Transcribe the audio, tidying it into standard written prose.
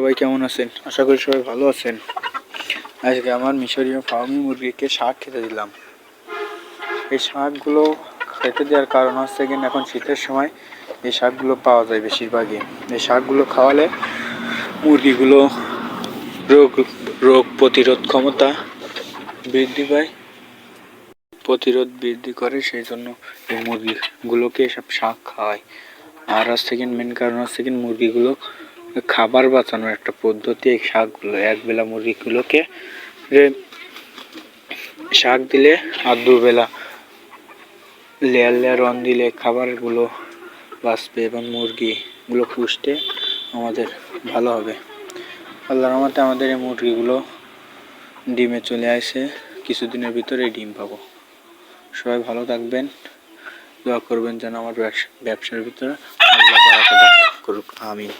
সবাই কেমন আছেন? আশা করি সবাই ভালো আছেন। আজকে আমার মিশরীয় ফার্মি মুরগিকে শাক খেতে দিলাম। এই শাকগুলো খেতে দেওয়ার কারণ হচ্ছে কিনা, এখন শীতের সময় এই শাকগুলো পাওয়া যায় বেশিরভাগই। এই শাকগুলো খাওয়ালে মুরগিগুলো রোগ প্রতিরোধ ক্ষমতা বৃদ্ধি পায়, বৃদ্ধি করে। সেই জন্য এই মুরগিগুলোকে এসব শাক খাওয়ায়। আর হচ্ছে কি মেন কারণ হচ্ছে কি, মুরগিগুলো খাবার বাঁচানোর একটা পদ্ধতি এই শাকগুলো। একবেলা মুরগিগুলোকে শাক দিলে আর দুবেলা লেয়ার লেয়ার অন দিলে খাবারগুলো বাঁচবে এবং মুরগিগুলো পুষতে আমাদের ভালো হবে। আল্লাহর রহমতে আমাদের এই মুরগিগুলো ডিমে চলে আসে, কিছুদিনের ভিতরে ডিম পাবো। সবাই ভালো থাকবেন, দোয়া করবেন যেন আমার ব্যবসার ভিতরে আল্লাহ বারাকা দান করুক। আমিন।